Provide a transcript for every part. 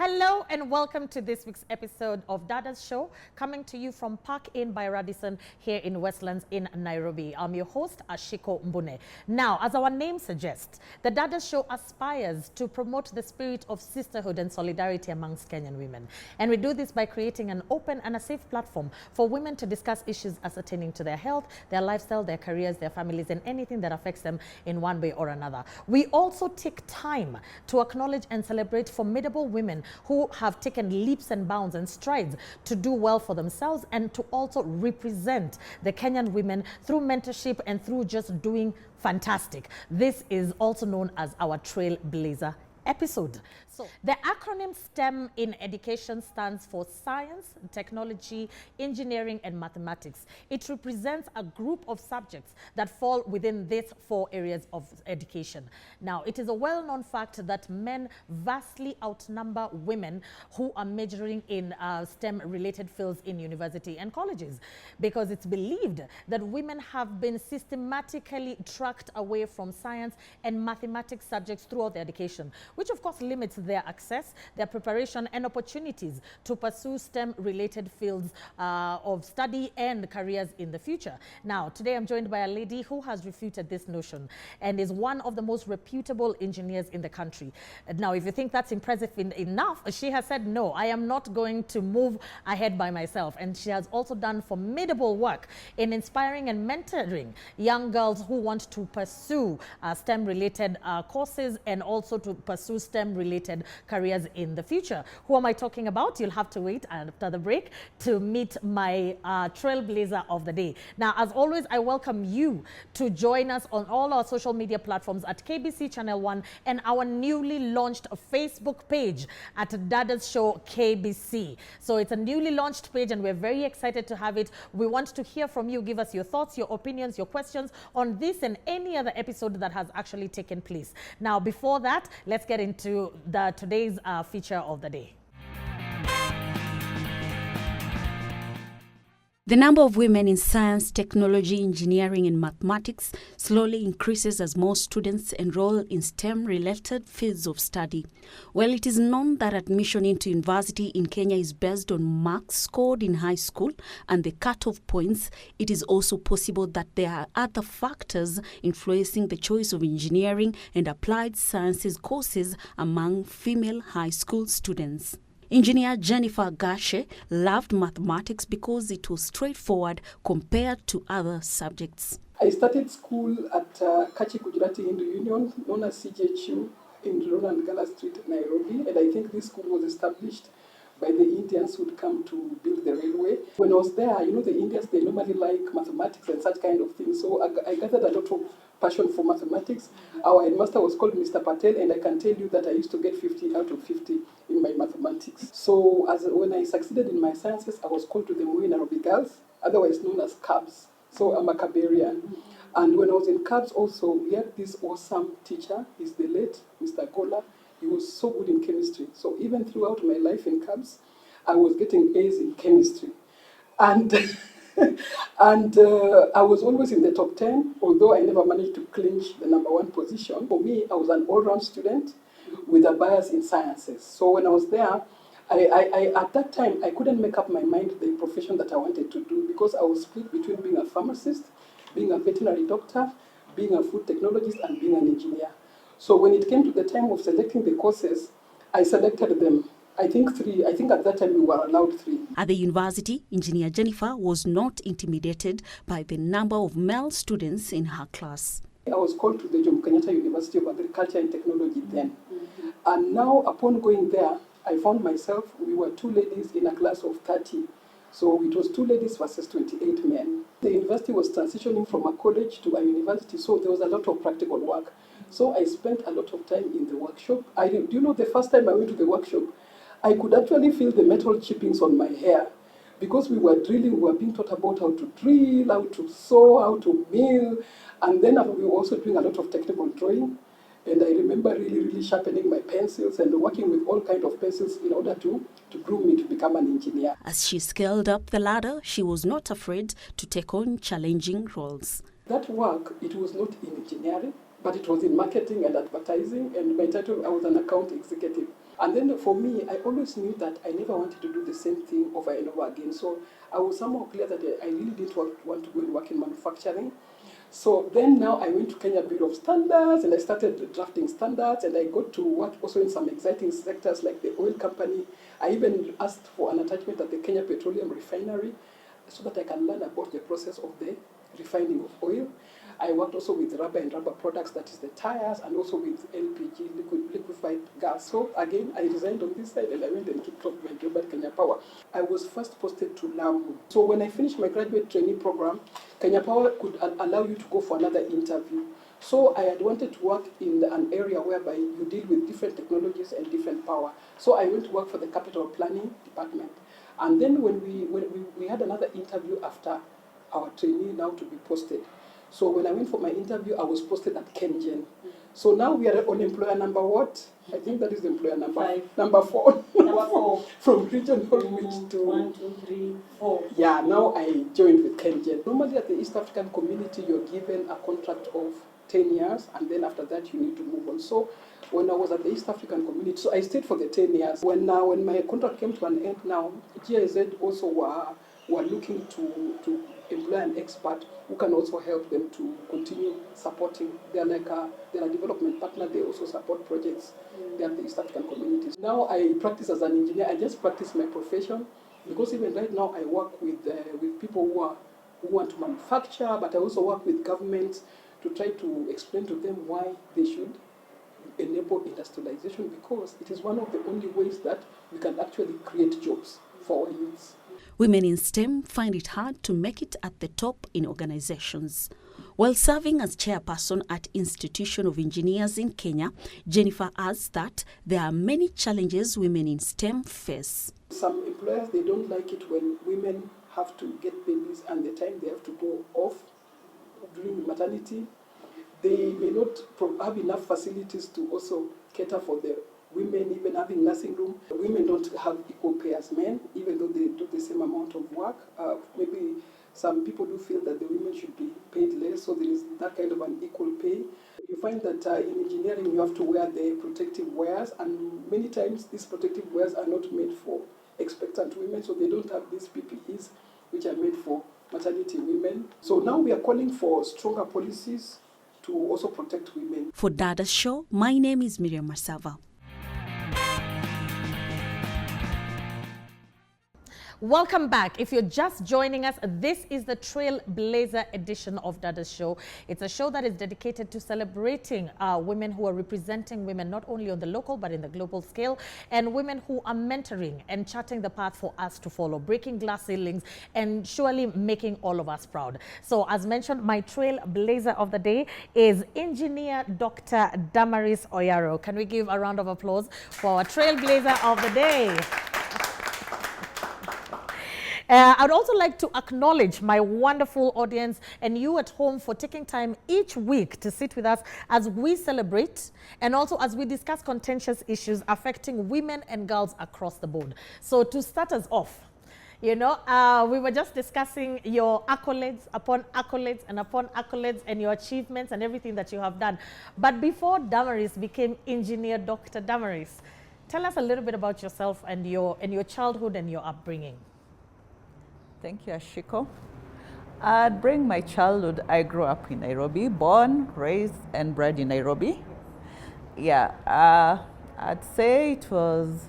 Hello and welcome to this week's episode of Dadas Show, coming to you from Park Inn by Radisson here in Westlands in Nairobi. I'm your host, Ashiko Mbune. Now, as our name suggests, the Dadas Show aspires to promote the spirit of sisterhood and solidarity amongst Kenyan women. And we do this by creating an open and a safe platform for women to discuss issues pertaining to their health, their lifestyle, their careers, their families, and anything that affects them in one way or another. We also take time to acknowledge and celebrate formidable women who have taken leaps and bounds and strides to do well for themselves and to also represent the Kenyan women through mentorship and through just doing fantastic. This is also known as our Trailblazer episode. So the acronym STEM in education stands for science, technology, engineering, and mathematics. It represents a group of subjects that fall within these four areas of education. Now, it is a well-known fact that men vastly outnumber women who are majoring in STEM-related fields in university and colleges, because it's believed that women have been systematically tracked away from science and mathematics subjects throughout their education, which of course limits their access, their preparation, and opportunities to pursue STEM-related fields of study and careers in the future. Now, today I'm joined by a lady who has refuted this notion and is one of the most reputable engineers in the country. Now, if you think that's impressive enough, she has said, no, I am not going to move ahead by myself. And she has also done formidable work in inspiring and mentoring young girls who want to pursue STEM-related courses and also to pursue STEM-related careers in the future. Who am I talking about? You'll have to wait after the break to meet my trailblazer of the day. Now, as always, I welcome you to join us on all our social media platforms at KBC Channel 1 and our newly launched Facebook page at Dadas Show KBC. So it's a newly launched page and we're very excited to have it. We want to hear from you. Give us your thoughts, your opinions, your questions on this and any other episode that has actually taken place. Now, before that, let's get into today's feature of the day. The number of women in science, technology, engineering, and mathematics slowly increases as more students enroll in STEM-related fields of study. While it is known that admission into university in Kenya is based on marks scored in high school and the cut-off points, it is also possible that there are other factors influencing the choice of engineering and applied sciences courses among female high school students. Engineer Jennifer Gashe loved mathematics because it was straightforward compared to other subjects. I started school at Kachi Gujarati Hindu Union, known as CJHU, in Roland Gala Street, Nairobi. And I think this school was established by the Indians who would come to build the railway. When I was there, the Indians, they normally like mathematics and such kind of things. So I gathered a lot of passion for mathematics. Our headmaster was called Mr. Patel, and I can tell you that I used to get 50 out of 50 in my mathematics. So when I succeeded in my sciences, I was called to the Moi Nairobi Girls, otherwise known as Cubs. So I'm a Caberian. And when I was in Cubs also, we had this awesome teacher. He's the late Mr. Gola. He was so good in chemistry. So even throughout my life in Cubs, I was getting A's in chemistry. And I was always in the top 10, although I never managed to clinch the number 1 position. For me, I was an all-round student with a bias in sciences. So when I was there, I at that time, I couldn't make up my mind the profession that I wanted to do because I was split between being a pharmacist, being a veterinary doctor, being a food technologist, and being an engineer. So when it came to the time of selecting the courses, I selected them. I think 3. I think at that time we were allowed 3. At the university, Engineer Jennifer was not intimidated by the number of male students in her class. I was called to the Jomo Kenyatta University of Agriculture and Technology then. And now, upon going there, I found myself, we were 2 ladies in a class of 30. So it was 2 ladies versus 28 men. The university was transitioning from a college to a university, so there was a lot of practical work. So I spent a lot of time in the workshop. Do you know the first time I went to the workshop, I could actually feel the metal chippings on my hair because we were drilling, we were being taught about how to drill, how to saw, how to mill, and then we were also doing a lot of technical drawing. And I remember really sharpening my pencils and working with all kinds of pencils in order to groom me to become an engineer. As she scaled up the ladder, she was not afraid to take on challenging roles. That work, it was not in engineering, but it was in marketing and advertising, and my title, I was an account executive. And then for me, I always knew that I never wanted to do the same thing over and over again. So I was somehow clear that I really didn't want to go and work in manufacturing. So then now I went to Kenya Bureau of Standards and I started drafting standards, and I got to work also in some exciting sectors like the oil company. I even asked for an attachment at the Kenya Petroleum Refinery so that I can learn about the process of the refining of oil. I worked also with rubber and rubber products, that is the tires, and also with LPG, liquefied gas. So again, I resigned on this side and I went and kicked off my job at Kenya Power. I was first posted to Lamu. So when I finished my graduate trainee program, Kenya Power could allow you to go for another interview. So I had wanted to work in an area whereby you deal with different technologies and different power. So I went to work for the capital planning department. And then when we had another interview after our trainee now to be posted. So when I went for my interview, I was posted at KenGen. So now we are on employer number what? I think that is the employer number 5. Number 4. Number 4. From regional reach to 1, 2, 3, 4. Yeah, now I joined with KenGen. Normally at the East African community, you're given a contract of 10 years, and then after that you need to move on. So when I was at the East African community, so I stayed for the 10 years. When my contract came to an end now, GIZ also were looking to employ an expert who can also help them to continue supporting. They're a development partner. They also support projects there at the East African communities. Now I practice as an engineer. I just practice my profession because even right now I work with people who want to manufacture, but I also work with governments to try to explain to them why they should enable industrialization, because it is one of the only ways that we can actually create jobs for our youths. Women in STEM find it hard to make it at the top in organizations. While serving as chairperson at Institution of Engineers in Kenya, Jennifer adds that there are many challenges women in STEM face. Some employers, they don't like it when women have to get babies and the time they have to go off during maternity. They may not have enough facilities to also cater for the women, even having nursing room. Women don't have equal pay as men, even though they do the same amount of work. Maybe some people do feel that the women should be paid less, so there is that kind of an equal pay. You find that in engineering you have to wear the protective wears, and many times these protective wears are not made for expectant women, so they don't have these PPEs which are made for maternity women. So now we are calling for stronger policies to also protect women. For Dadas Show, my name is Miriam Masava. Welcome back. If you're just joining us, this is the Trailblazer edition of Dadas Show. It's a show that is dedicated to celebrating women who are representing women not only on the local but in the global scale, and women who are mentoring and charting the path for us to follow, breaking glass ceilings and surely making all of us proud. So as mentioned, my Trailblazer of the day is Engineer Dr. Damaris Oyaro. Can we give a round of applause for our Trailblazer of the day? I'd also like to acknowledge my wonderful audience and you at home for taking time each week to sit with us as we celebrate and also as we discuss contentious issues affecting women and girls across the board. So to start us off, you know, we were just discussing your accolades upon accolades and upon accolades and your achievements and everything that you have done. But before Damaris became Engineer Dr. Damaris, tell us a little bit about yourself and your childhood and your upbringing. Thank you, Ashiko. During my childhood, I grew up in Nairobi, born, raised, and bred in Nairobi. Yeah, I'd say it was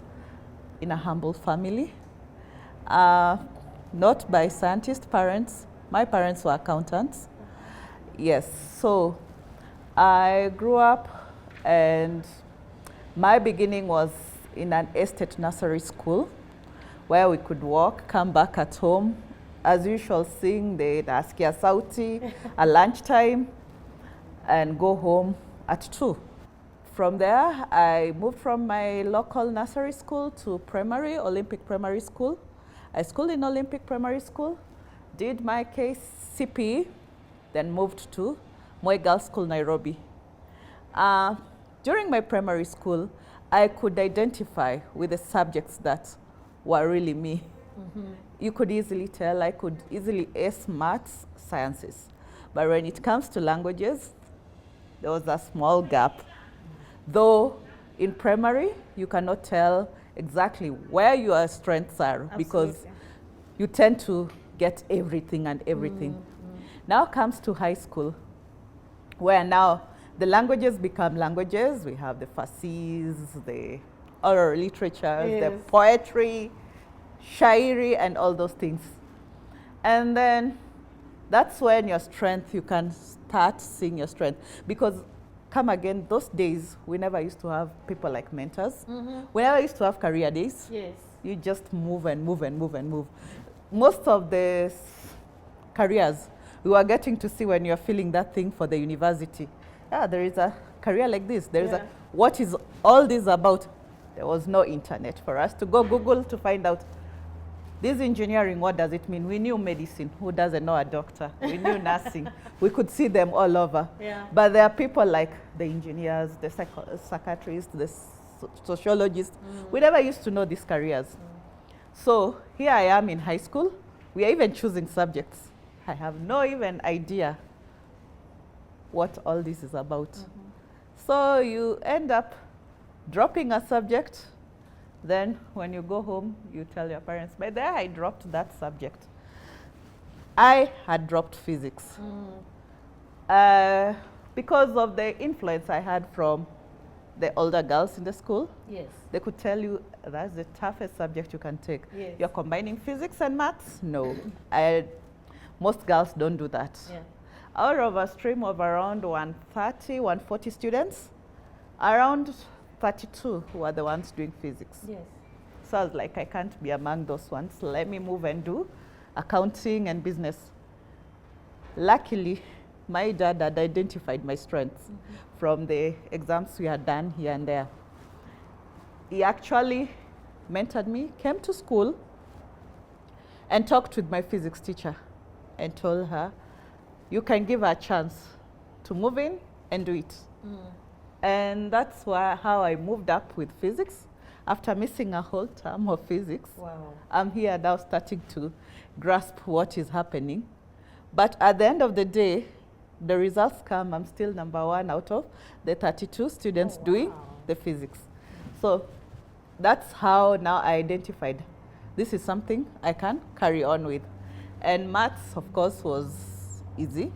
in a humble family, not by scientist parents. My parents were accountants. Yes, so I grew up, and my beginning was in an estate nursery school where we could walk, come back at home, as usual, sing the Askia Sauti at lunchtime, and go home at 2. From there, I moved from my local nursery school to primary, Olympic Primary School. I schooled in Olympic Primary School, did my KCPE, then moved to Moi Girls School, Nairobi. During my primary school, I could identify with the subjects that were really me. Mm-hmm. You could easily tell I could easily ace maths, sciences. But when it comes to languages, there was a small gap. Though in primary, you cannot tell exactly where your strengths are because Absolutely. you tend to get everything and everything. Now comes to high school, where now the languages become languages. We have the Farsis, the oral literatures, the Yes. poetry, shairi, and all those things. And then that's when your strength, you can start seeing your strength. Because come again, those days, we never used to have people like mentors. We never used to have career days. Yes. You just move and move and move and move. Most of the careers we were getting to see when you're feeling that thing for the university. Yeah, there is a career like this. There is Yeah. what is all this about? There was no internet for us to go Google to find out. This engineering, what does it mean? We knew medicine. Who doesn't know a doctor? We knew nursing. We could see them all over. Yeah. But there are people like the engineers, the psychiatrists, the sociologists. We never used to know these careers. So here I am in high school. We are even choosing subjects. I have no even idea what all this is about. So you end up dropping a subject. Then when you go home, you tell your parents, by there I dropped that subject. I had dropped physics. Because of the influence I had from the older girls in the school. Yes. They could tell you that's the toughest subject you can take. Yes. You're combining physics and maths? No. Most girls don't do that. Yeah. Out of a stream of around 130, 140 students, around 32 were the ones doing physics. Yes. So I was like, I can't be among those ones. Let me move and do accounting and business. Luckily, my dad had identified my strengths from the exams we had done here and there. He actually mentored me, came to school, and talked with my physics teacher and told her, you can give her a chance to move in and do it. And that's how I moved up with physics. After missing a whole term of physics, Wow. I'm here now starting to grasp what is happening. But at the end of the day, the results come, I'm still #1 out of the 32 students doing the physics. So that's how now I identified this is something I can carry on with. And maths, of course, was easy.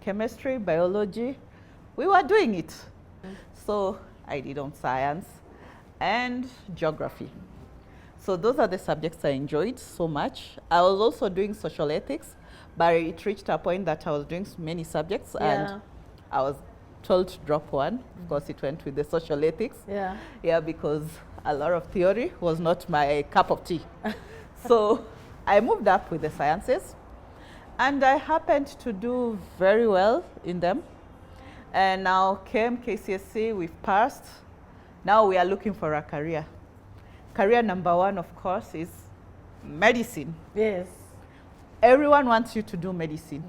Chemistry, biology, we were doing it. So I did on science and geography. So those are the subjects I enjoyed so much. I was also doing social ethics, but it reached a point that I was doing many subjects and I was told to drop one. Of course, it went with the social ethics. Yeah. Yeah, because a lot of theory was not my cup of tea. So I moved up with the sciences, and I happened to do very well in them. And now came KCSE, we've passed. Now we are looking for a career. Career #1, of course, is medicine. Yes. Everyone wants you to do medicine.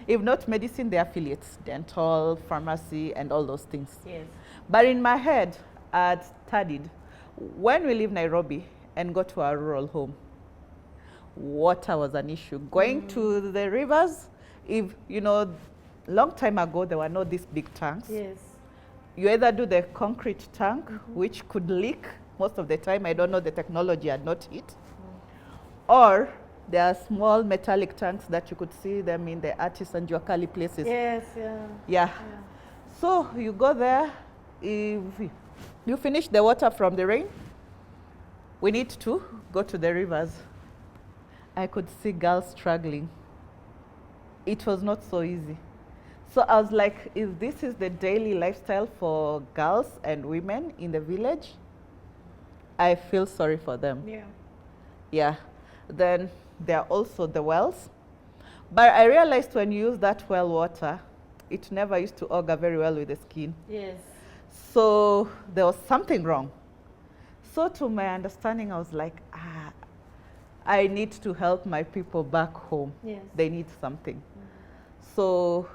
If not medicine, the affiliates, dental, pharmacy, and all those things. Yes. But in my head, I'd studied, when we leave Nairobi and go to our rural home, water was an issue. Going to the rivers, if, you know, long time ago, there were no these big tanks. Yes. You either do the concrete tank, which could leak most of the time. I don't know, the technology had not hit. Or there are small metallic tanks that you could see them in the artists and Juakali places. Yes, yeah. Yeah. So you go there, if you finish the water from the rain, we need to go to the rivers. I could see girls struggling. It was not so easy. So I was like, if this is the daily lifestyle for girls and women in the village, I feel sorry for them. Yeah. Yeah. Then there are also the wells. But I realized when you use that well water, it never used to auger very well with the skin. Yes. So there was something wrong. So to my understanding, I was like, I need to help my people back home. Yes. They need something. So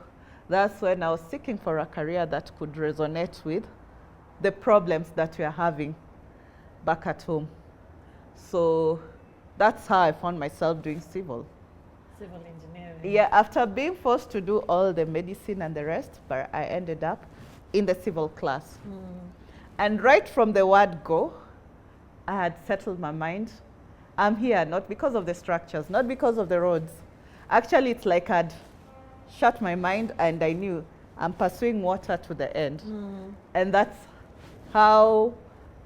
that's when I was seeking for a career that could resonate with the problems that we are having back at home. So that's how I found myself doing civil. Civil engineering. Yeah, after being forced to do all the medicine and the rest, but I ended up in the civil class. And right from the word go, I had settled my mind. I'm here not because of the structures, not because of the roads. Actually, it's like I'd shut my mind and I knew I'm pursuing water to the end. And that's how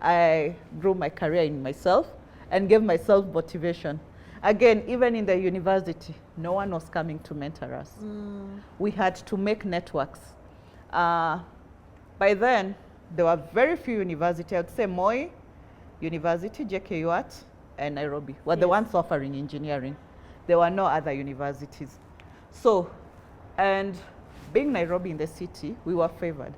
I grew my career in myself and gave myself motivation. Again, even in the university, no one was coming to mentor us. We had to make networks. By then, there were very few universities. I would say Moi University, JKUAT, and Nairobi were the ones offering engineering. There were no other universities. So, and being Nairobi in the city, we were favored.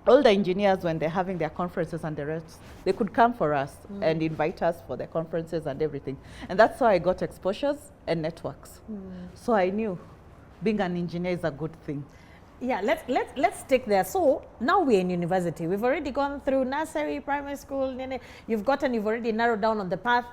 All the engineers, when they're having their conferences and the rest, they could come for us and invite us for their conferences and everything. And that's how I got exposures and networks. So I knew being an engineer is a good thing. Yeah, let's stick there. So now we're in university. We've already gone through nursery, primary school. You've already narrowed down on the path.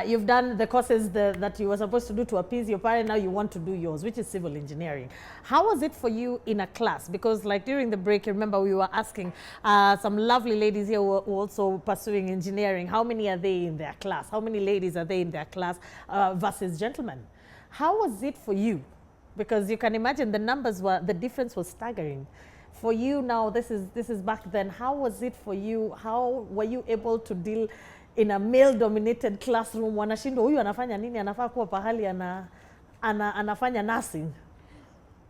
You've done the courses that you were supposed to do to appease your parent. Now you want to do yours, which is civil engineering. How was it for you in a class? Because like during the break, remember we were asking some lovely ladies here who are also pursuing engineering. How many are they in their class? How many ladies are they in their class versus gentlemen? How was it for you? Because you can imagine the difference was staggering. For you now, this is back then. How was it for you? How were you able to deal in a male-dominated classroom? Wanashindwa huyu anafanya nini? Anafaa kuwa pahali anafanya nursing.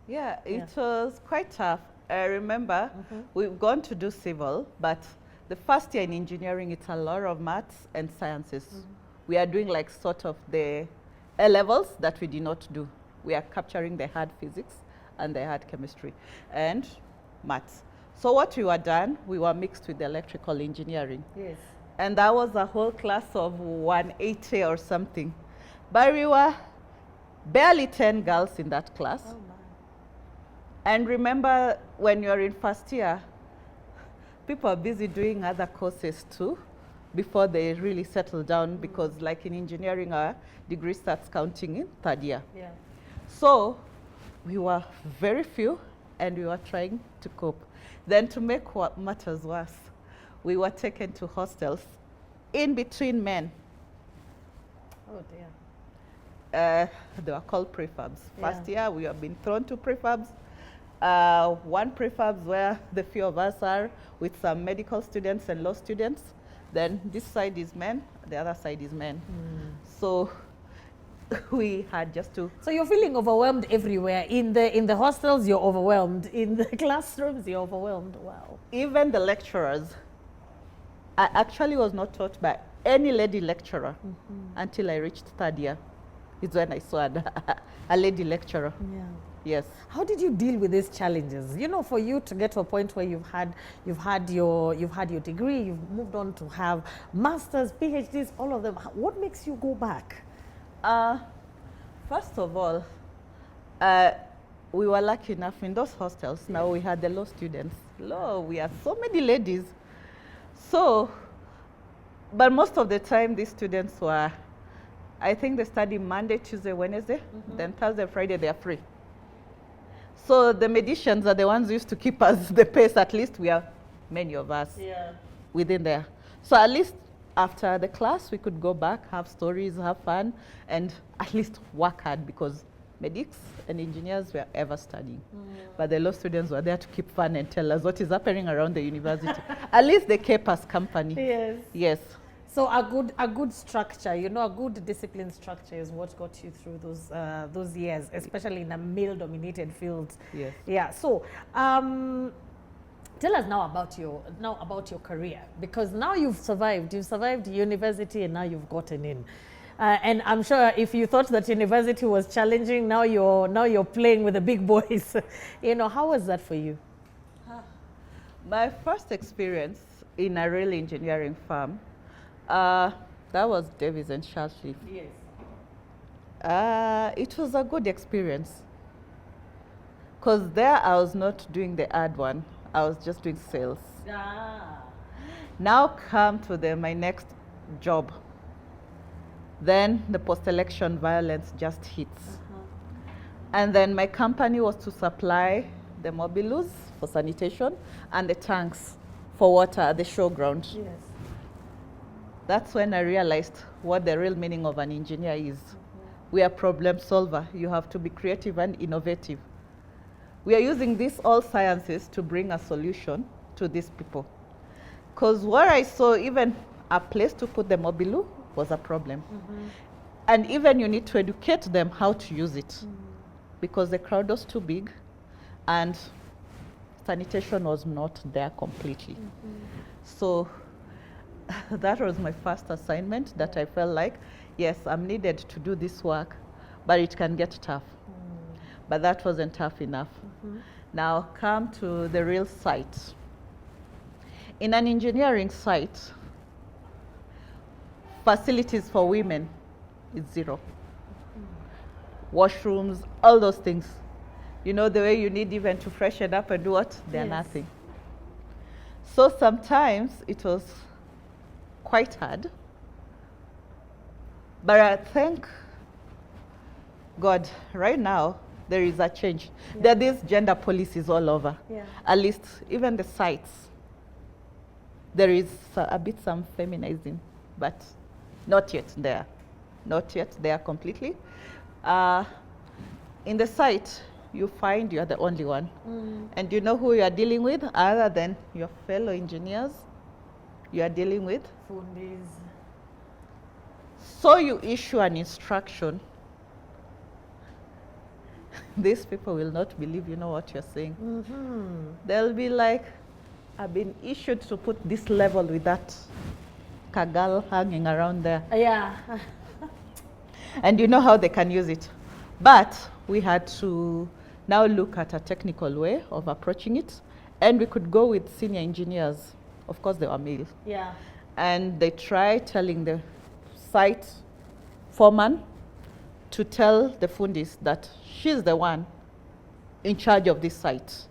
Yeah, it was quite tough. I remember we've gone to do civil, but the first year in engineering, it's a lot of maths and sciences. We are doing like sort of the A-levels that we did not do. We are capturing the hard physics and the hard chemistry and maths. So what we were done, we were mixed with electrical engineering. Yes. And that was a whole class of 180 or something. But we were barely 10 girls in that class. Oh my. And remember, when you're in first year, people are busy doing other courses too before they really settle down, because like in engineering, our degree starts counting in third year. Yeah. So we were very few and we were trying to cope. Then to make what matters worse, we were taken to hostels in between men. Oh dear. They were called prefabs. Yeah. First year, we have been thrown to prefabs. One prefabs where the few of us are with some medical students and law students. Then this side is men, the other side is men. So we had just to. So you're feeling overwhelmed everywhere. In the hostels, you're overwhelmed. In the classrooms, you're overwhelmed. Wow. Even the lecturers, I actually was not taught by any lady lecturer until I reached third year. It's when I saw a lady lecturer. Yeah. Yes. How did you deal with these challenges? You know, for you to get to a point where you've had your degree, you've moved on to have masters, PhDs, all of them. What makes you go back? First of all, we were lucky enough in those hostels. Now we had the law students. Law, we had so many ladies. So, but most of the time these students were, I think they study Monday, Tuesday, Wednesday, then Thursday, Friday they are free. So the medicians are the ones who used to keep us the pace. At least we are many of us within there. So at least after the class, we could go back, have stories, have fun, and at least work hard, because medics and engineers were ever studying. But the law students were there to keep fun and tell us what is happening around the university. At least they kept us company. Yes. Yes. So a good structure, you know, a good discipline structure is what got you through those years, especially in a male-dominated field. Yes. Yeah. So, tell us now about your career, because now you've survived university and now you've gotten in. And I'm sure if you thought that university was challenging, now you're playing with the big boys. You know, how was that for you? My first experience in a real engineering firm, that was Davis and Shartley. Yes. It was a good experience, because there I was not doing the ad one, I was just doing sales. Now come to my next job. Then the post-election violence just hits. And then my company was to supply the Mobilus for sanitation and the tanks for water at the showground. Yes. That's when I realized what the real meaning of an engineer is. We are problem solver. You have to be creative and innovative. We are using these all sciences to bring a solution to these people. Because what I saw, even a place to put the mobilu was a problem. And even you need to educate them how to use it. Because the crowd was too big and sanitation was not there completely. So that was my first assignment that I felt like, yes, I'm needed to do this work, but it can get tough. But that wasn't tough enough. Now come to the real site. In an engineering site, facilities for women is zero. Washrooms, all those things. You know, the way you need even to freshen up and do what? They're Yes. nothing. So sometimes it was quite hard. But I thank God, right now, there is a change. There are these gender policies all over. Yeah. At least, even the sites, there is a bit some feminism, but not yet there. Not yet there completely. In the site, you find you are the only one. And you know who you are dealing with other than your fellow engineers you are dealing with. Fundis. So you issue an instruction. These people will not believe you know what you're saying. They'll be like, I've been issued to put this level with that kagal hanging around there. Yeah. And you know how they can use it. But we had to now look at a technical way of approaching it. And we could go with senior engineers. Of course, they were male. Yeah. And they tried telling the site foreman to tell the fundis that she's the one in charge of this site.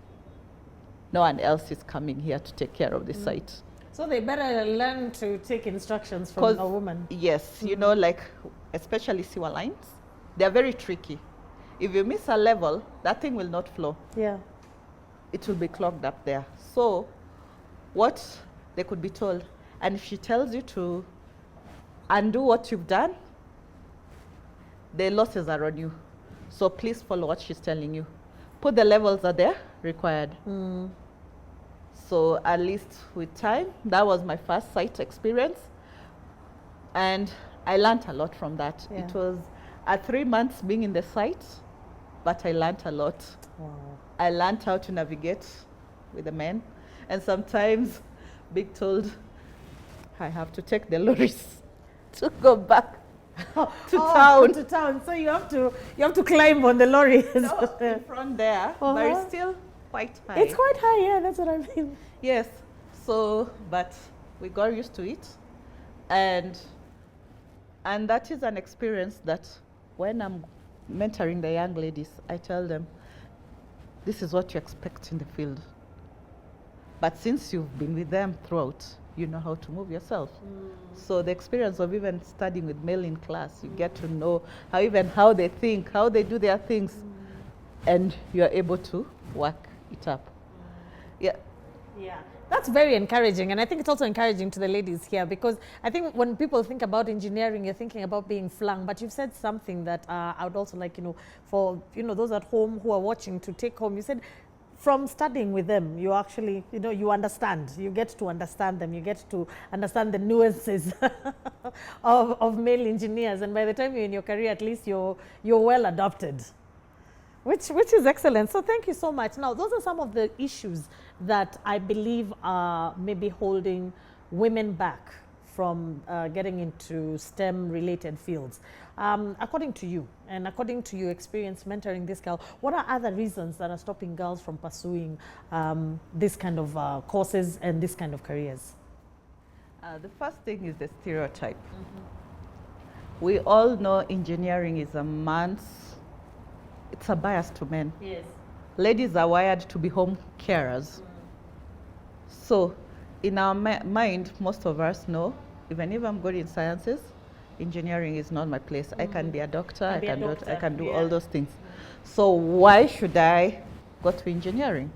No one else is coming here to take care of this site. So they better learn to take instructions from 'Cause a woman. Yes, you know, like especially sewer lines, they're very tricky. If you miss a level, that thing will not flow. Yeah. It will be clogged up there. So what they could be told, and if she tells you to undo what you've done, the losses are on you. So please follow what she's telling you. Put the levels are there required. So at least with time, that was my first site experience. And I learned a lot from that. Yeah. It was 3 months being in the site, but I learned a lot. Wow. I learned how to navigate with the men. And sometimes being told I have to take the lorries to go back to town. To town. So you have to climb on the lorry. No, in front there, but it's still quite high. It's quite high, yeah, that's what I mean. Yes. So, but we got used to it. And that is an experience that when I'm mentoring the young ladies, I tell them, this is what you expect in the field. But since you've been with them throughout, you know how to move yourself. So the experience of even studying with male in class, you get to know how they think, how they do their things, and you're able to work it up. Yeah. Yeah, that's very encouraging, and I think it's also encouraging to the ladies here, because I think when people think about engineering, you're thinking about being flung, but you've said something that I would also like, for those at home who are watching to take home. You said from studying with them, you actually, you understand, you get to understand them, you get to understand the nuances of male engineers, and by the time you're in your career, at least you're well adopted. Which is excellent. So thank you so much. Now, those are some of the issues that I believe are maybe holding women back from getting into STEM-related fields. According to you, and according to your experience mentoring this girl, what are other reasons that are stopping girls from pursuing this kind of courses and this kind of careers? The first thing is the stereotype. We all know engineering is it's a bias to men. Yes. Ladies are wired to be home carers. So in our mind, most of us know, even if I'm good in sciences, engineering is not my place. I can be a doctor, I can do all those things. So why should I go to engineering?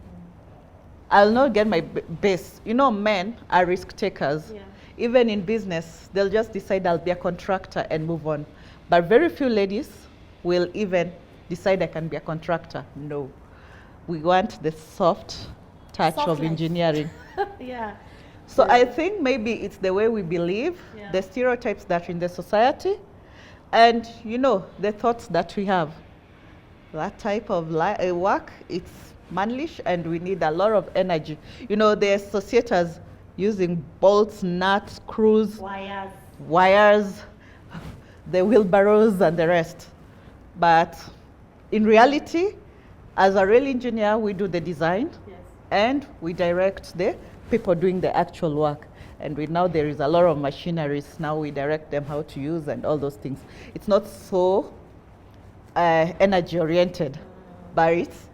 I'll not get my base. You know, men are risk takers. Yeah. Even in business, they'll just decide I'll be a contractor and move on. But very few ladies will even decide I can be a contractor. No. We want the soft touch Soft of life. engineering. Yeah. So I think maybe it's the way we believe, Yeah. the stereotypes that are in the society, and you know, the thoughts that we have. That type of work, it's manlish and we need a lot of energy. You know, they associate us using bolts, nuts, screws, wires, the wheelbarrows and the rest. But in reality, as a rail engineer, we do the design and we direct the people doing the actual work. And now there is a lot of machineries. Now we direct them how to use and all those things. It's not so energy oriented, but it's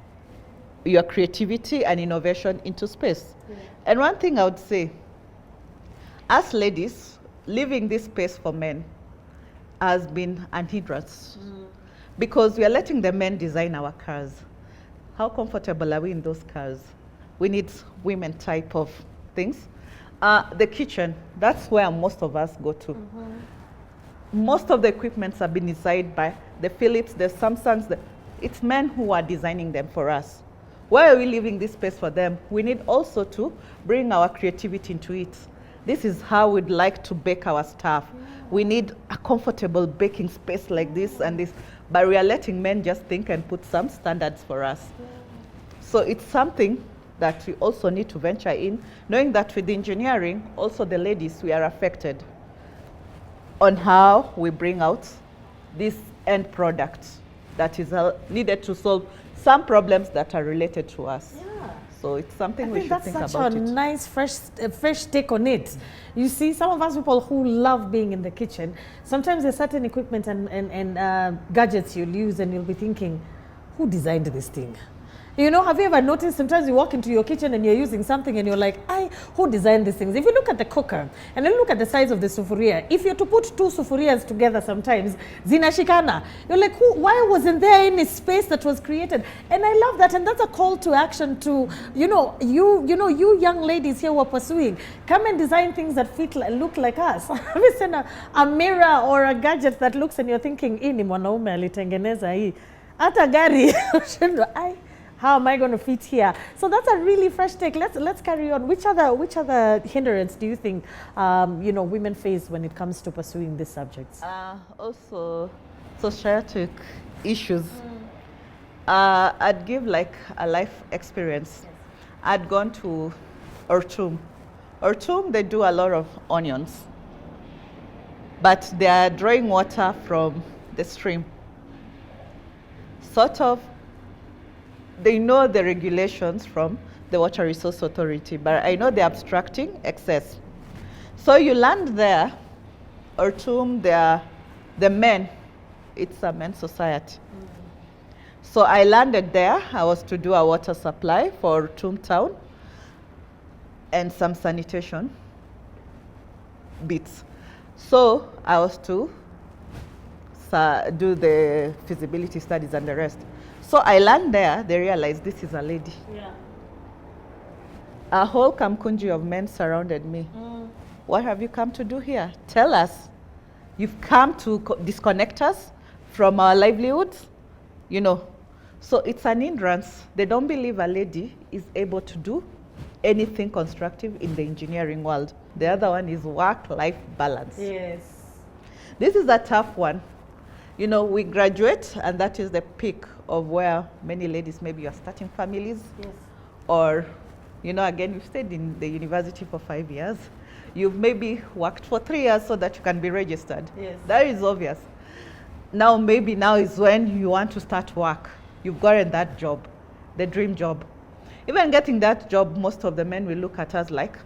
your creativity and innovation into space. And one thing I would say, as ladies, leaving this space for men has been an hindrance because we are letting the men design our cars. How comfortable are we in those cars? We need women type of things. The kitchen, that's where most of us go to. Most of the equipments have been designed by the Philips, the Samsungs. It's men who are designing them for us. Why are we leaving this space for them? We need also to bring our creativity into it. This is how we'd like to bake our stuff. We need a comfortable baking space like this and this, but we are letting men just think and put some standards for us. So it's something that we also need to venture in, knowing that with engineering, also the ladies, we are affected on how we bring out this end product that is needed to solve some problems that are related to us. Yeah. So it's something I we think should that's think such about a it. nice, fresh take on it. You see, some of us people who love being in the kitchen, sometimes there's certain equipment and gadgets you'll use and you'll be thinking, who designed this thing? You know, have you ever noticed sometimes you walk into your kitchen and you're using something and you're like, who designed these things? If you look at the cooker and then look at the size of the sufuria, if you're to put two sufurias together sometimes, zinashikana, you're like, why wasn't there any space that was created? And I love that, and that's a call to action to, you young ladies here who are pursuing, come and design things that look like us. Have you seen a mirror or a gadget that looks and you're thinking, ni mwanaume alitengeneza hii. Hata gari, how am I going to fit here? So that's a really fresh take. Let's carry on. Which other hindrance do you think women face when it comes to pursuing these subjects? Also, societal issues. I'd give like a life experience. I'd gone to Ortum. Ortum, they do a lot of onions, but they are drawing water from the stream. Sort of. They know the regulations from the Water Resource Authority, but I know they're abstracting excess. So you land there, Ortum, the men, it's a men's society. So I landed there. I was to do a water supply for Ortum town and some sanitation bits. So I was to do the feasibility studies and the rest. So I land there, they realized this is a lady. Yeah. A whole kamkunji of men surrounded me. What have you come to do here? Tell us. You've come to disconnect us from our livelihoods? You know. So it's an hindrance. They don't believe a lady is able to do anything constructive in the engineering world. The other one is work-life balance. Yes. This is a tough one. You know, we graduate, and that is the peak of where many ladies maybe are starting families. Yes. Or, again, you've stayed in the university for 5 years. You've maybe worked for 3 years so that you can be registered. Yes. That is obvious. Now is when you want to start work. You've gotten that job, the dream job. Even getting that job, most of the men will look at us like,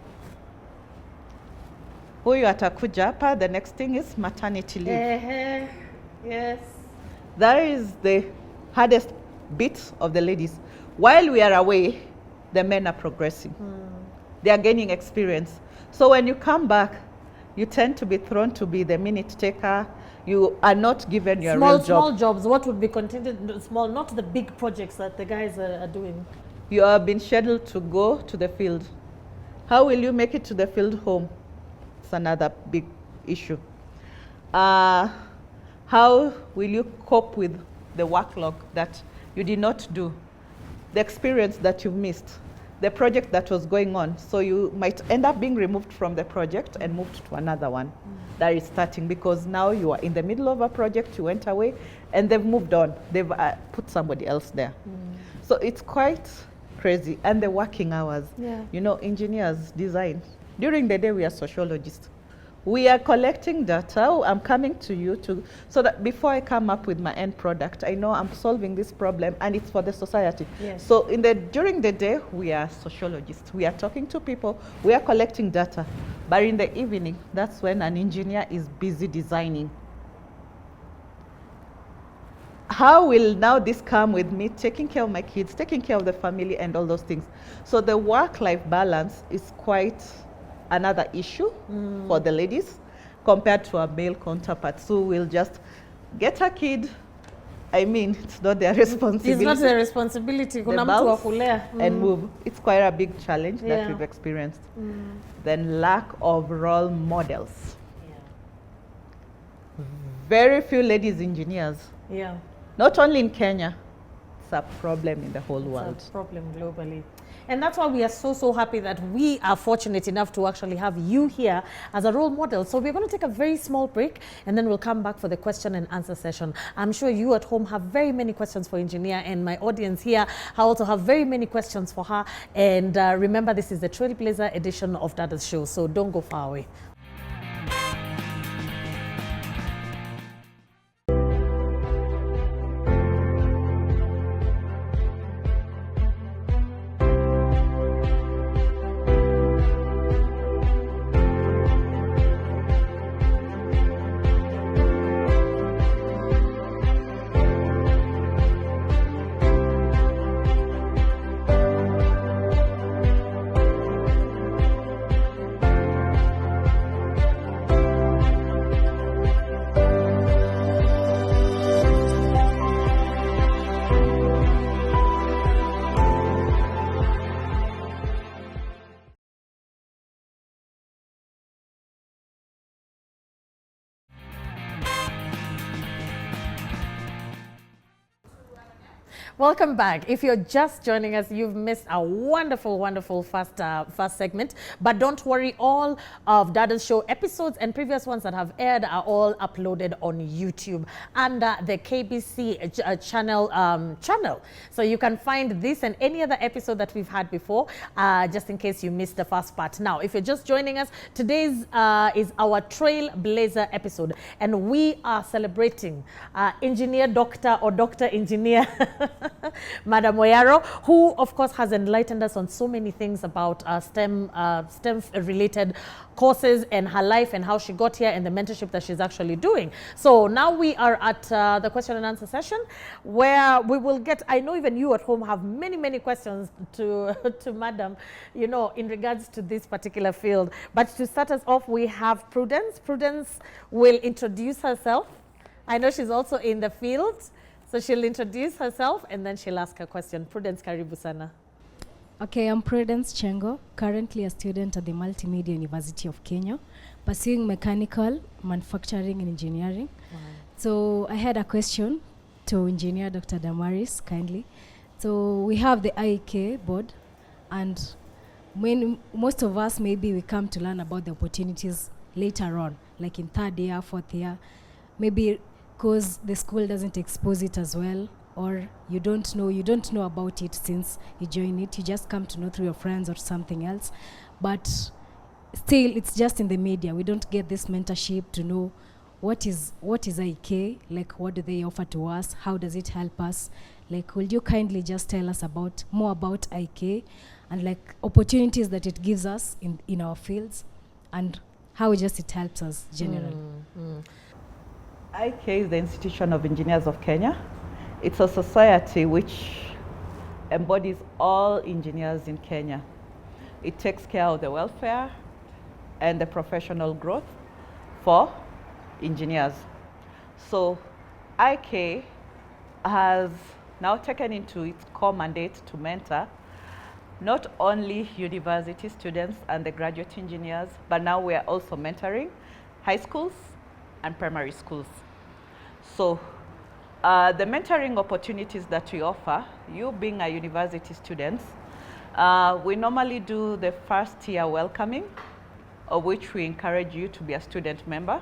huyu atakuja hapa, the next thing is maternity leave. Yes. That is the hardest bit of the ladies. While we are away, the men are progressing. They are gaining experience. So when you come back, you tend to be thrown to be the minute taker. You are not given your real job. Small jobs, what would be contingent, small, not the big projects that the guys are doing. You have been scheduled to go to the field. How will you make it to the field home? It's another big issue. How will you cope with the workload that you did not do, the experience that you missed, the project that was going on? So you might end up being removed from the project and moved to another one that is starting, because now you are in the middle of a project, you went away, and they've moved on. They've put somebody else there. So it's quite crazy. And the working hours. You know, engineers, design. During the day, we are sociologists. We are collecting data. I'm coming to you so that before I come up with my end product, I know I'm solving this problem and it's for the society. So during the day, we are sociologists. We are talking to people. We are collecting data. But in the evening, that's when an engineer is busy designing. How will now this come with me taking care of my kids, taking care of the family and all those things? So the work-life balance is quite another issue for the ladies compared to our male counterparts who will just get a kid. I mean, it's not their responsibility. It's not their responsibility. They bounce and move. It's quite a big challenge that we've experienced. Then lack of role models. Very few ladies engineers. Not only in Kenya, it's a problem in the whole world. It's a problem globally. And that's why we are so happy that we are fortunate enough to actually have you here as a role model. So we're going to take a very small break and then we'll come back for the question and answer session. I'm sure you at home have very many questions for Engineer, and my audience here also have very many questions for her. And remember, this is the Trailblazer edition of Dadas Show, so don't go far away. Welcome back. If you're just joining us, you've missed a wonderful first segment. But don't worry, all of Dadas Show episodes and previous ones that have aired are all uploaded on YouTube under the KBC channel. So you can find this and any other episode that we've had before, just in case you missed the first part. Now, if you're just joining us, today's is our Trailblazer episode, and we are celebrating engineer doctor or doctor engineer Madam Oyaro, who of course has enlightened us on so many things about STEM related courses and her life and how she got here and the mentorship that she's actually doing. So now we are at the question and answer session, where we will get, I know even you at home have many questions to Madam, you know, in regards to this particular field. But to start us off, we have Prudence. Prudence will introduce herself. I know she's also in the field, so she'll introduce herself and then she'll ask her question. Prudence, karibu sana. Okay, I'm Prudence Chengo, currently a student at the Multimedia University of Kenya, pursuing mechanical, manufacturing and engineering. Wow. So I had a question to Engineer Dr. Damaris, kindly. So we have the IEK board, and when most of us, maybe we come to learn about the opportunities later on, like in third year, fourth year, maybe because the school doesn't expose it as well, or you don't know about it since you join it. You just come to know through your friends or something else. But still, it's just in the media. We don't get this mentorship to know what is IK, like what do they offer to us, how does it help us. Like, will you kindly just tell us more about IK and like opportunities that it gives us in our fields and how just it helps us generally. IK is the Institution of Engineers of Kenya. It's a society which embodies all engineers in Kenya. It takes care of the welfare and the professional growth for engineers. So IK has now taken into its core mandate to mentor not only university students and the graduate engineers, but now we are also mentoring high schools and primary schools. So the mentoring opportunities that we offer, you being a university student, we normally do the first year welcoming, of which we encourage you to be a student member.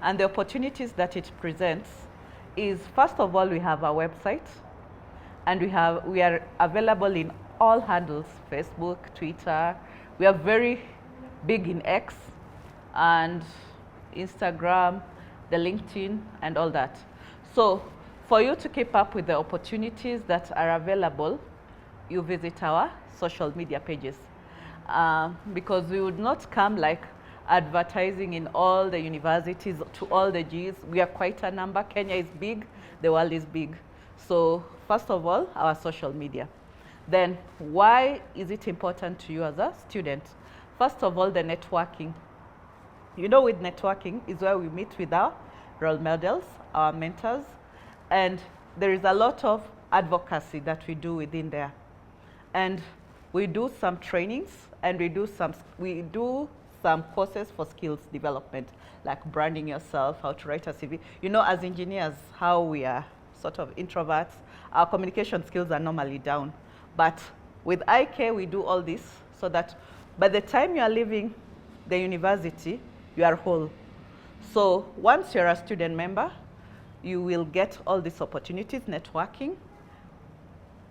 And the opportunities that it presents is, first of all, we have our website, and we are available in all handles, Facebook, Twitter. We are very big in X and Instagram, the LinkedIn, and all that. So for you to keep up with the opportunities that are available, you visit our social media pages. Because we would not come like advertising in all the universities to all the Gs. We are quite a number. Kenya is big, the world is big. So first of all, our social media. Then why is it important to you as a student? First of all, the networking. You know, with networking is where we meet with our role models, our mentors, and there is a lot of advocacy that we do within there. And we do some trainings, and we do some courses for skills development, like branding yourself, how to write a CV. You know, as engineers, how we are sort of introverts, our communication skills are normally down. But with IK, we do all this so that by the time you are leaving the university, you are whole. So once you're a student member, you will get all these opportunities, networking.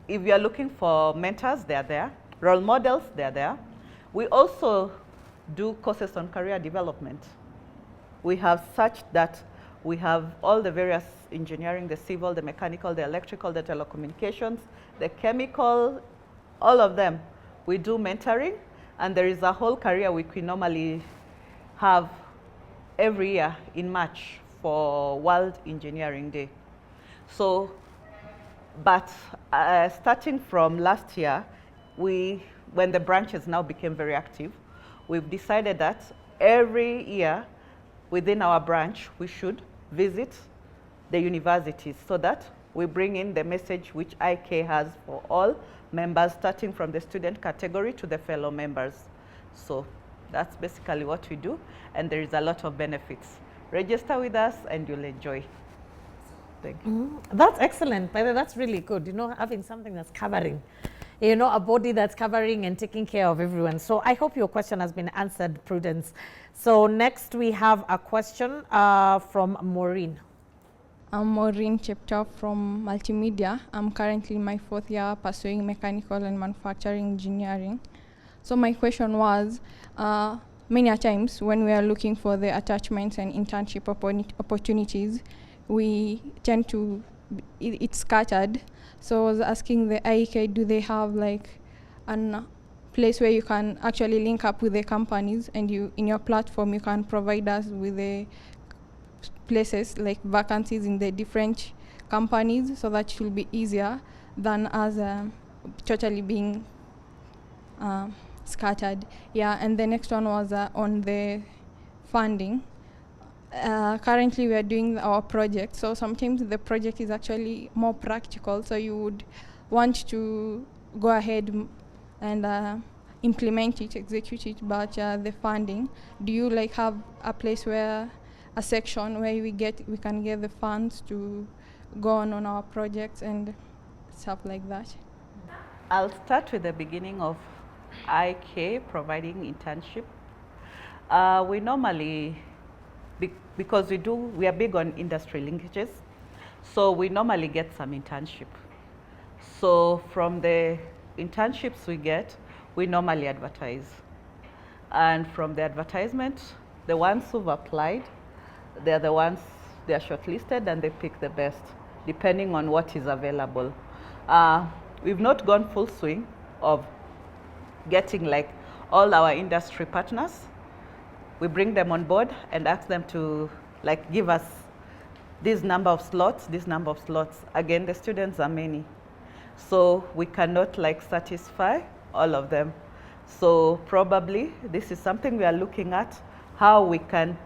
If you are looking for mentors, they're there. Role models, they're there. We also do courses on career development. We have such that we have all the various engineering, the civil, the mechanical, the electrical, the telecommunications, the chemical, all of them. We do mentoring, and there is a whole career week we normally have every year in March for World Engineering Day. So, but starting from last year, when the branches now became very active, we've decided that every year within our branch, we should visit the universities so that we bring in the message which IK has for all members, starting from the student category to the fellow members. So that's basically what we do, and there is a lot of benefits. Register with us and you'll enjoy. Thank you. That's excellent. By the way, that's really good. You know, having something that's covering, you know, a body that's covering and taking care of everyone. So I hope your question has been answered, Prudence. So next we have a question from Maureen. I'm Maureen Cheptop from Multimedia. I'm currently in my 4th year pursuing mechanical and manufacturing engineering. So my question was, many a times when we are looking for the attachments and internship opportunities, we tend to, it's scattered. So I was asking the IK, do they have like a place where you can actually link up with the companies, and you, in your platform, you can provide us with the places like vacancies in the different companies, so that it will be easier than as totally being scattered. Yeah, and the next one was on the funding. Currently we are doing our project, so sometimes the project is actually more practical, so you would want to go ahead and implement it, execute it, but the funding, do you like have a place where, a section where we can get the funds to go on our projects and stuff like that? I'll start with the beginning of IK providing internship. We normally, because we are big on industry linkages, so we normally get some internship. So from the internships we get, we normally advertise. And from the advertisement, the ones who've applied, they're the ones, they're shortlisted and they pick the best, depending on what is available. We've not gone full swing of getting like all our industry partners. We bring them on board and ask them to like give us this number of slots, this number of slots. Again, the students are many, so we cannot like satisfy all of them. So probably this is something we are looking at, how we can,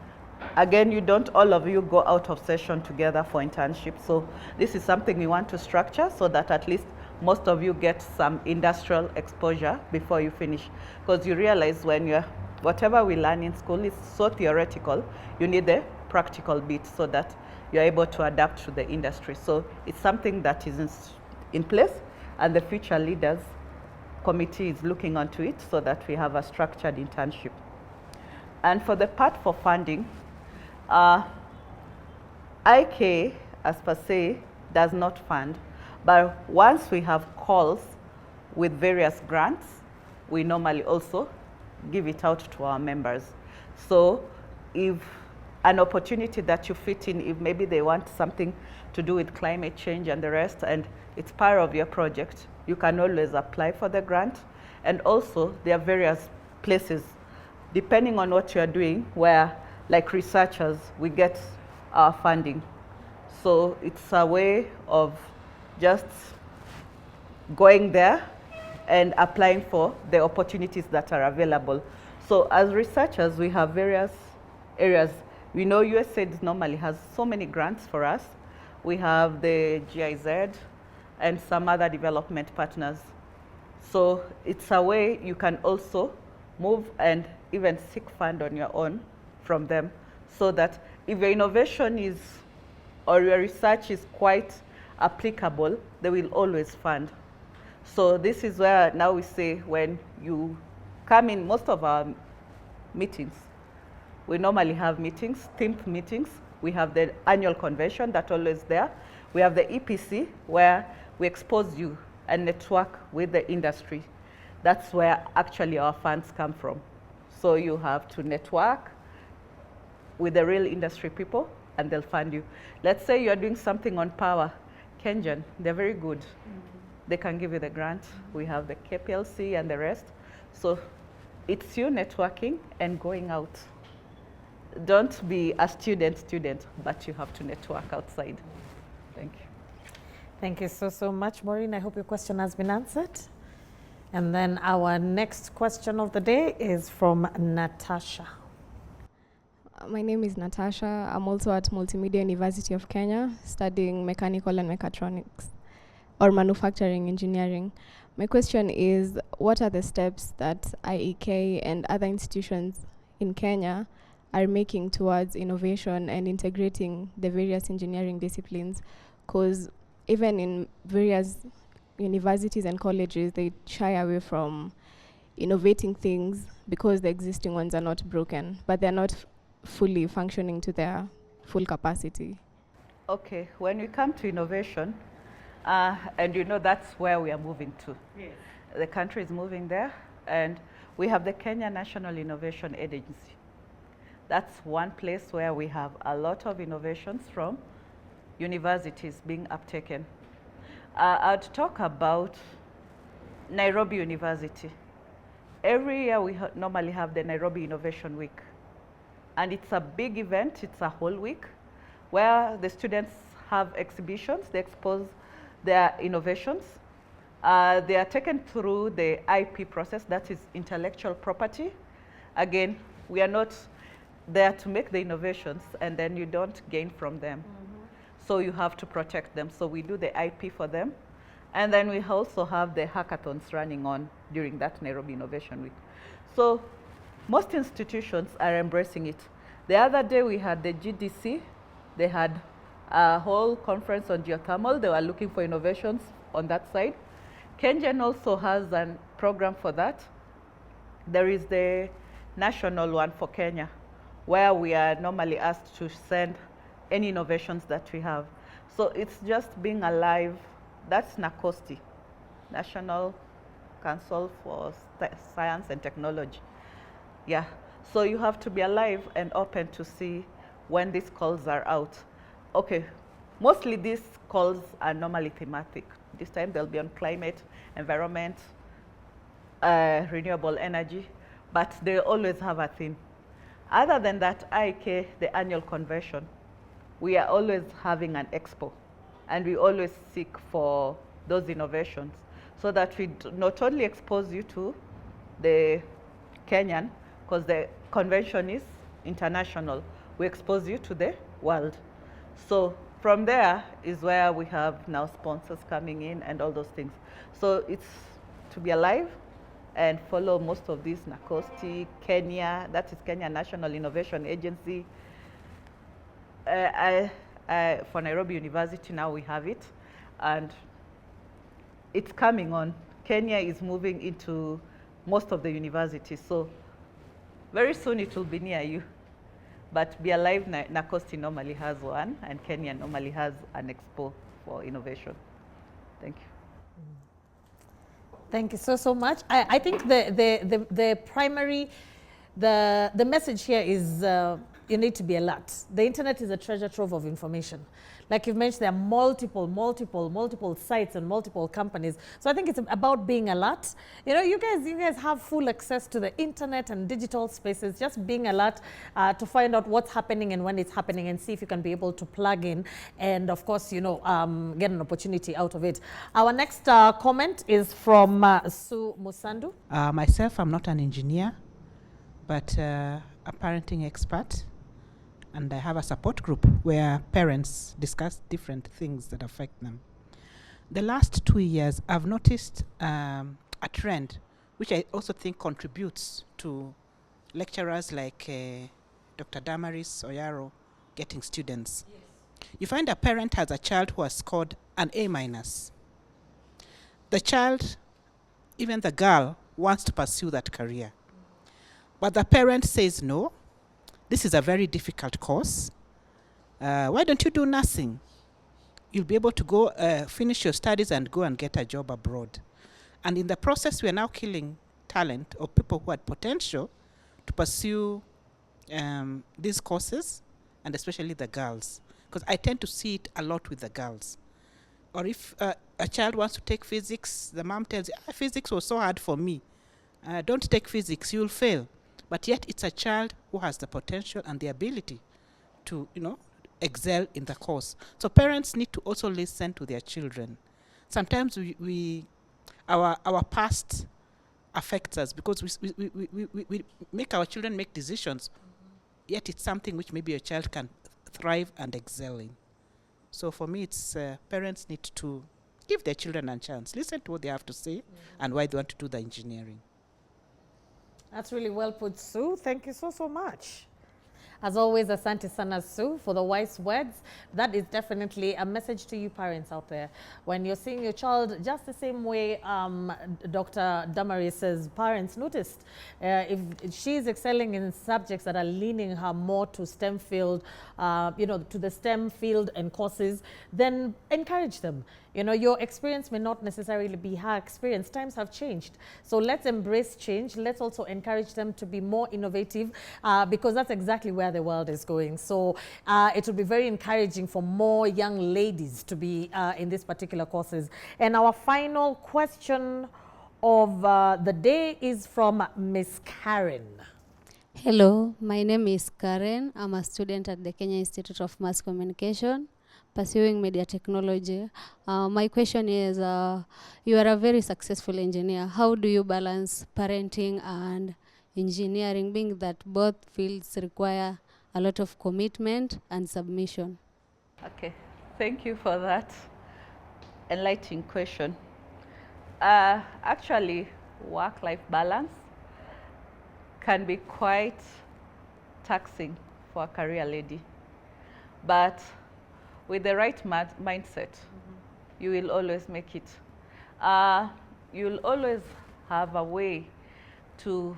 again, you don't all of you go out of session together for internship. So this is something we want to structure so that at least most of you get some industrial exposure before you finish. Because you realize when you're, whatever we learn in school is so theoretical, you need the practical bit so that you're able to adapt to the industry. So it's something that is in place, and the future leaders committee is looking onto it so that we have a structured internship. And for the part for funding, IK as per se does not fund, but once we have calls with various grants, we normally also give it out to our members. So if an opportunity that you fit in, if maybe they want something to do with climate change and the rest, and it's part of your project, you can always apply for the grant. And also there are various places, depending on what you're doing, where like researchers, we get our funding. So it's a way of just going there and applying for the opportunities that are available. So as researchers, we have various areas. We know USAID normally has so many grants for us. We have the GIZ and some other development partners. So it's a way you can also move and even seek fund on your own from them, so that if your innovation is, or your research is quite applicable, they will always fund. So this is where now we say, when you come in most of our meetings, we normally have meetings, themed meetings. We have the annual convention that's always there. We have the EPC, where we expose you and network with the industry. That's where actually our funds come from. So you have to network with the real industry people, and they'll fund you. Let's say you're doing something on power. Kengen, they're very good. They can give you the grant. We have the KPLC and the rest. So it's you networking and going out. Don't be a student, but you have to network outside. Thank you. Thank you so much, Maureen. I hope your question has been answered. And then our next question of the day is from Natasha. My name is Natasha. I'm also at Multimedia University of Kenya, studying mechanical and mechatronics or manufacturing engineering. My question is, what are the steps that IEK and other institutions in Kenya are making towards innovation and integrating the various engineering disciplines? Because even in various universities and colleges, they shy away from innovating things because the existing ones are not broken, but they're not fully functioning to their full capacity. Okay, when we come to innovation, and you know that's where we are moving to. Yes. The country is moving there, and we have the Kenya National Innovation Agency. That's one place where we have a lot of innovations from universities being uptaken. I'd talk about Nairobi University. Every year we normally have the Nairobi Innovation Week. And it's a big event, it's a whole week, where the students have exhibitions, they expose their innovations. They are taken through the IP process, that is intellectual property. Again, we are not there to make the innovations and then you don't gain from them. Mm-hmm. So you have to protect them. So we do the IP for them. And then we also have the hackathons running on during that Nairobi Innovation Week. So most institutions are embracing it. The other day we had the GDC. They had a whole conference on geothermal. They were looking for innovations on that side. KenGen also has a program for that. There is the national one for Kenya, where we are normally asked to send any innovations that we have. So it's just being alive. That's NACOSTI, National Council for Science and Technology. Yeah, so you have to be alive and open to see when these calls are out. Okay, mostly these calls are normally thematic. This time they'll be on climate, environment, renewable energy, but they always have a theme. Other than that, IK, the annual convention, we are always having an expo, and we always seek for those innovations so that we not only expose you to the Kenyan, because the convention is international, we expose you to the world. So from there is where we have now sponsors coming in and all those things. So it's to be alive and follow most of these NACOSTI, Kenya, that is Kenya National Innovation Agency. For Nairobi University now we have it, and it's coming on. Kenya is moving into most of the universities, so very soon it will be near you. But Be Alive, NACOSTI normally has one, and Kenya normally has an expo for innovation. Thank you. Thank you so much. I think the primary, the message here is you need to be alert. The internet is a treasure trove of information. Like you've mentioned, there are multiple sites and multiple companies. So I think it's about being alert. You know, you guys have full access to the internet and digital spaces. Just being alert to find out what's happening and when it's happening, and see if you can be able to plug in and, of course, you know, get an opportunity out of it. Our next comment is from Sue Musandu. Myself, I'm not an engineer, but a parenting expert. And I have a support group where parents discuss different things that affect them. The last 2 years, I've noticed a trend, which I also think contributes to lecturers like Dr. Damaris Oyaro getting students. Yes. You find a parent has a child who has scored an A-. The child, even the girl, wants to pursue that career. But the parent says no. This is a very difficult course. Why don't you do nursing? You'll be able to go finish your studies and go and get a job abroad. And in the process, we are now killing talent or people who had potential to pursue these courses, and especially the girls. Because I tend to see it a lot with the girls. Or if a child wants to take physics, the mom tells you, physics was so hard for me. Don't take physics, you'll fail. But yet it's a child who has the potential and the ability to, you know, excel in the course. So parents need to also listen to their children. Sometimes our past affects us because we make our children make decisions, yet it's something which maybe a child can thrive and excel in. So for me, it's parents need to give their children a chance, listen to what they have to say and why they want to do the engineering. That's really well put, Sue. Thank you so much. As always, asante sana, Sue, for the wise words. That is definitely a message to you parents out there. When you're seeing your child, just the same way Dr. Damaris says, parents noticed, if she's excelling in subjects that are leaning her more to STEM field, you know, to the STEM field and courses, then encourage them. You know, your experience may not necessarily be her experience. Times have changed. So let's embrace change. Let's also encourage them to be more innovative because that's exactly where the world is going. So it will be very encouraging for more young ladies to be in these particular courses. And our final question of the day is from Miss Karen. Hello, my name is Karen. I'm a student at the Kenya Institute of Mass Communication, pursuing media technology. My question is, you are a very successful engineer. How do you balance parenting and engineering, being that both fields require a lot of commitment and submission? Okay, thank you for that enlightening question. Actually, work-life balance can be quite taxing for a career lady, but with the right mindset, you will always make it. You'll always have a way to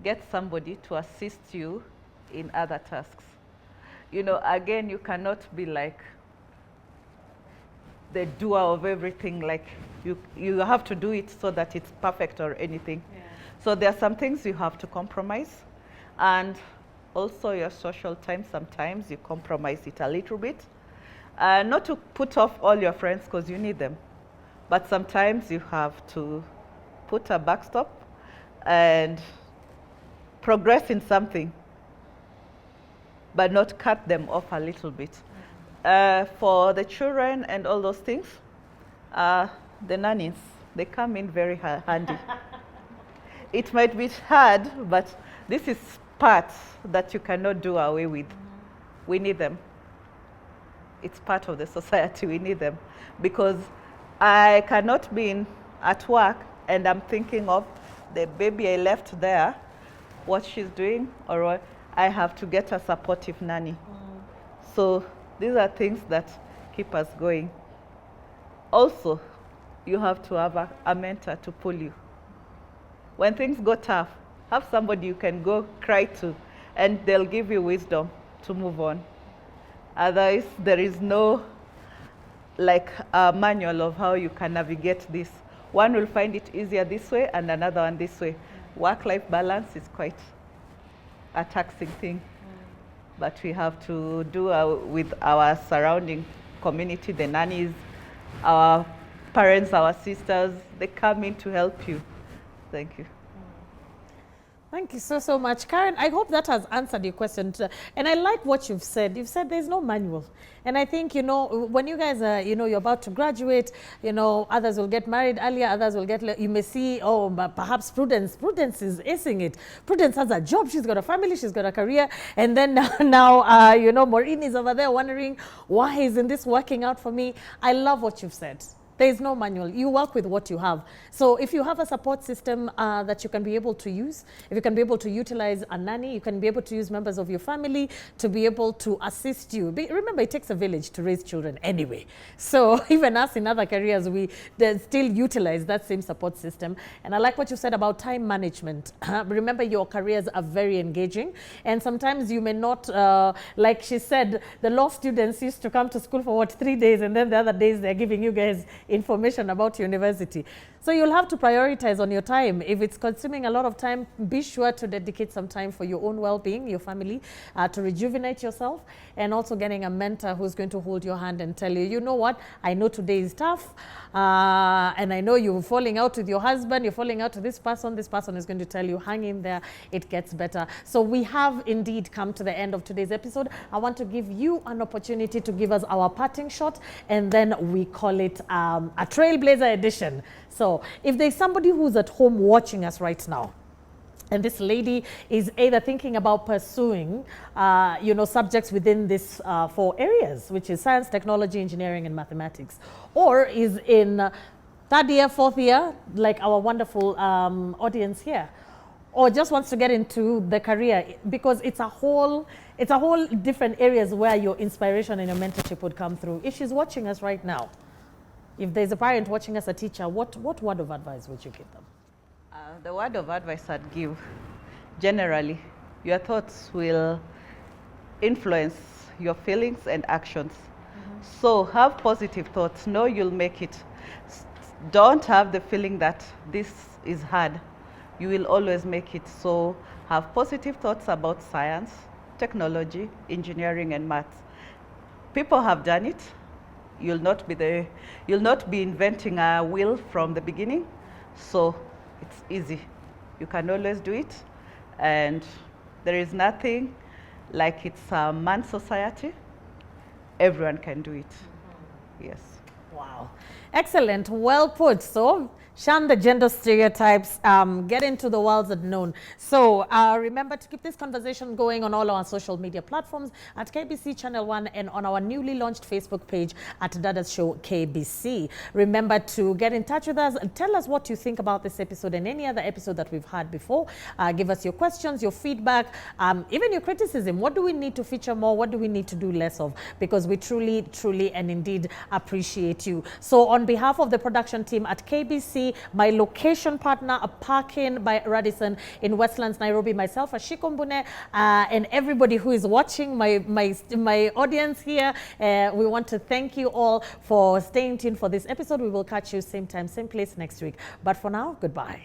get somebody to assist you in other tasks. You know, again, you cannot be like the doer of everything, like you have to do it so that it's perfect or anything. Yeah. So there are some things you have to compromise, and also your social time, sometimes you compromise it a little bit. Not to put off all your friends because you need them, but sometimes you have to put a backstop and progress in something, but not cut them off a little bit. For the children and all those things, the nannies, they come in very handy. It might be hard, but this is part that you cannot do away with. We need them. it's part of the society. We need them, because I cannot be at work and I'm thinking of the baby I left there, what she's doing, or what. I have to get a supportive nanny. So these are things that keep us going. Also, you have to have a mentor to pull you. When things go tough, have somebody you can go cry to, and they'll give you wisdom to move on. Otherwise, there is no like a manual of how you can navigate this. One will find it easier this way and another one this way. Work-life balance is quite a taxing thing, but we have to do with our surrounding community, the nannies, our parents, our sisters. They come in to help you. Thank you. Thank you so much. Karen, I hope that has answered your question. And I like what you've said. You've said there's no manual. And I think, you know, when you guys are, you know, you're about to graduate, you know, others will get married earlier, others will get, you may see, oh, but perhaps Prudence is acing it. Prudence has a job, she's got a family, she's got a career. And then now, you know, Maureen is over there wondering, why isn't this working out for me? I love what you've said. There is no manual. You work with what you have. So if you have a support system that you can be able to use, if you can be able to utilize a nanny, you can be able to use members of your family to be able to assist you. Remember, it takes a village to raise children anyway. So even us in other careers, we still utilize that same support system. And I like what you said about time management. Remember, your careers are very engaging. And sometimes you may not, like she said, the law students used to come to school for what, 3 days, and then the other days they're giving you guys information about university. So you'll have to prioritize on your time. If it's consuming a lot of time, be sure to dedicate some time for your own well-being, your family, to rejuvenate yourself, and also getting a mentor who's going to hold your hand and tell you, you know what, I know today is tough, and I know you're falling out with your husband, you're falling out with this person is going to tell you, hang in there, it gets better. So we have indeed come to the end of today's episode. I want to give you an opportunity to give us our parting shot, and then we call it a Trailblazer edition. So if there's somebody who's at home watching us right now, and this lady is either thinking about pursuing, you know, subjects within this 4 areas, which is science, technology, engineering, and mathematics, or is in 3rd year, 4th year, like our wonderful audience here, or just wants to get into the career, because it's a whole different areas where your inspiration and your mentorship would come through. If she's watching us right now, if there's a parent watching us, a teacher, what word of advice would you give them? The word of advice I'd give, generally, your thoughts will influence your feelings and actions. So have positive thoughts. Know you'll make it. Don't have the feeling that this is hard. You will always make it. So have positive thoughts about science, technology, engineering, and maths. People have done it. You'll not be inventing a wheel from the beginning. So it's easy. You can always do it. And there is nothing like it's a man's society. Everyone can do it. Yes. Wow. Excellent. Well put. So shun the gender stereotypes, get into the worlds unknown. So remember to keep this conversation going on all our social media platforms at KBC Channel 1 and on our newly launched Facebook page at Dadas Show KBC. Remember to get in touch with us and tell us what you think about this episode and any other episode that we've had before. Give us your questions, your feedback, even your criticism. What do we need to feature more? What do we need to do less of? Because we truly, truly and indeed appreciate you. So on behalf of the production team at KBC, my location partner, a Park-In by Radisson in Westlands, Nairobi, myself, Ashiko Mbune, and everybody who is watching, my audience here, we want to thank you all for staying tuned for this episode. We will catch you same time, same place next week. But for now, goodbye.